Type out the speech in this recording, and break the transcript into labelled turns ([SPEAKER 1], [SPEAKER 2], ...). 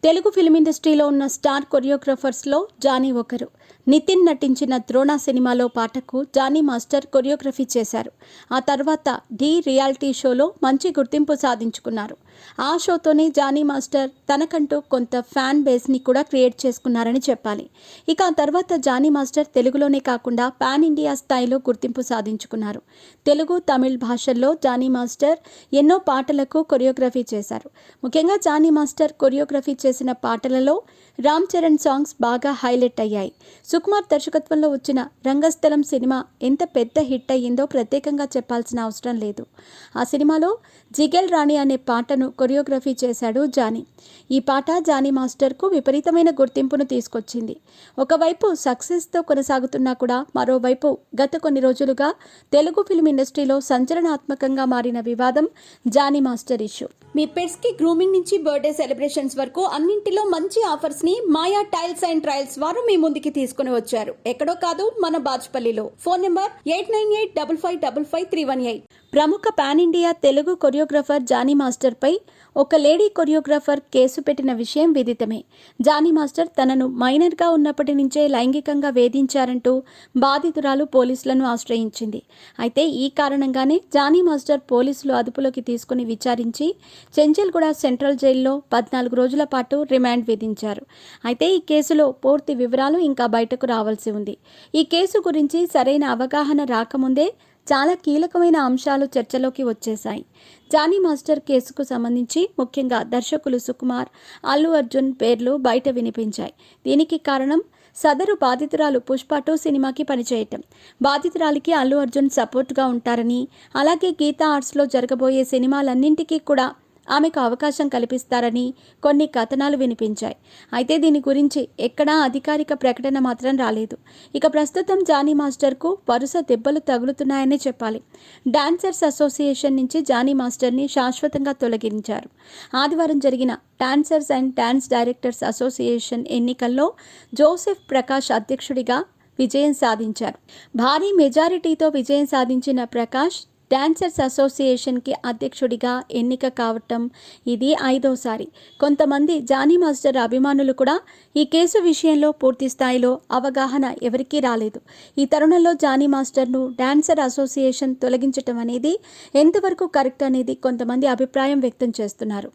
[SPEAKER 1] Telugu film ఇండస్ట్రీలో ఉన్న star కొరియోగ్రాఫర్స్లో Johnny ఒకరు. నితిన్ నటించిన ద్రోణ సినిమాలో పాటకు జానీ మాస్టర్ కొరియోగ్రఫీ చేశారు. ఆ తర్వాత ఢీ రియాలిటీ షోలో మంచి గుర్తింపు సాధించుకున్నారు. ఆ షోతోనే జానీ మాస్టర్ తనకంటూ కొంత ఫ్యాన్ బేస్ని కూడా క్రియేట్ చేసుకున్నారని చెప్పాలి. ఇక ఆ తర్వాత జానీ మాస్టర్ తెలుగులోనే కాకుండా పాన్ ఇండియా స్థాయిలో గుర్తింపు సాధించుకున్నారు. తెలుగు, తమిళ్ భాషల్లో జానీ మాస్టర్ ఎన్నో పాటలకు కొరియోగ్రఫీ చేశారు. ముఖ్యంగా జానీ మాస్టర్ కొరియోగ్రఫీ చేసిన పాటలలో రామ్ చరణ్ సాంగ్స్ బాగా హైలైట్ అయ్యాయి. సుకుమార్ దర్శకత్వంలో వచ్చిన రంగస్థలం సినిమా ఎంత పెద్ద హిట్ అయ్యిందో ప్రత్యేకంగా చెప్పాల్సిన అవసరం లేదు. ఆ సినిమాలో జిగెల్ రాణి అనే పాటను కొరియోగ్రఫీ చేశాడు జానీ. ఈ పాట జానీ మాస్టర్కు విపరీతమైన గుర్తింపును తీసుకొచ్చింది. ఒకవైపు సక్సెస్తో కొనసాగుతున్నా కూడా మరోవైపు గత కొన్ని రోజులుగా తెలుగు ఫిల్మ్ ఇండస్ట్రీలో సంచలనాత్మకంగా మారిన వివాదం జానీ మాస్టర్ ఇష్యూ. మీ పెట్స్కి గ్రూమింగ్ నుంచి బర్త్డే సెలబ్రేషన్స్ వరకు అన్నింటిలో మంచి ఆఫర్స్ని మాయా టైల్స్ అండ్ ట్రయల్స్ వారు మీ ముందుకి తీసుకుని వచ్చారు. ఎక్కడో కాదు, మన బాజ్పల్లిలో. Phone number 8985555318. ప్రముఖ pan India Telugu choreographer Jani master పై ఒక లేడీ కొరియోగ్రాఫర్ కేసు పెట్టిన విషయం విదితమే. జానీ మాస్టర్ తనను మైనర్గా ఉన్నప్పటి నుంచే లైంగికంగా వేధించారంటూ బాధితురాలు పోలీసులను ఆశ్రయించింది. అయితే ఈ కారణంగానే జానీ మాస్టర్ పోలీసులు అదుపులోకి తీసుకుని విచారించి చెంచల్గూడ సెంట్రల్ జైల్లో 14 రోజుల పాటు రిమాండ్ విధించారు. అయితే ఈ కేసులో పూర్తి వివరాలు ఇంకా బయటకు రావాల్సి ఉంది. ఈ కేసు గురించి సరైన అవగాహన రాకముందే చాలా కీలకమైన అంశాలు చర్చలోకి వచ్చేశాయి. జానీ మాస్టర్ కేసుకు సంబంధించి ముఖ్యంగా దర్శకులు సుకుమార్, అల్లు అర్జున్ పేర్లు బయట వినిపించాయి. దీనికి కారణం సదరు బాధితురాలు పుష్ప 2 సినిమాకి పనిచేయటం. బాధితురాలికి అల్లు అర్జున్ సపోర్ట్గా ఉంటారని, అలాగే గీతా ఆర్ట్స్లో జరగబోయే సినిమాలన్నింటికీ కూడా ఆమెకు అవకాశం కల్పిస్తారని కొన్ని కథనాలు వినిపించాయి. అయితే దీని గురించి ఎక్కడా అధికారిక ప్రకటన మాత్రం రాలేదు. ఇక ప్రస్తుతం జానీ మాస్టర్కు వరుస దెబ్బలు తగులుతున్నాయనే చెప్పాలి. డాన్సర్స్ అసోసియేషన్ నుంచి జానీ మాస్టర్ని శాశ్వతంగా తొలగించారు. ఆదివారం జరిగిన dancers and dance directors association ఎన్నికల్లో జోసెఫ్ ప్రకాష్ అధ్యక్షుడిగా విజయం సాధించారు. భారీ మెజారిటీతో విజయం సాధించిన ప్రకాష్ డాన్సర్స్ అసోసియేషన్కి అధ్యక్షుడిగా ఎన్నిక కావటం ఇది 5వసారి. కొంతమంది జానీ మాస్టర్ అభిమానులు కూడా ఈ కేసు విషయంలో పూర్తి స్థాయిలో అవగాహన ఎవరికీ రాలేదు. ఈ తరుణంలో జానీ మాస్టర్ను డాన్సర్ అసోసియేషన్ తొలగించటం అనేది ఎంతవరకు కరెక్ట్ అనేది కొంతమంది అభిప్రాయం వ్యక్తం చేస్తున్నారు.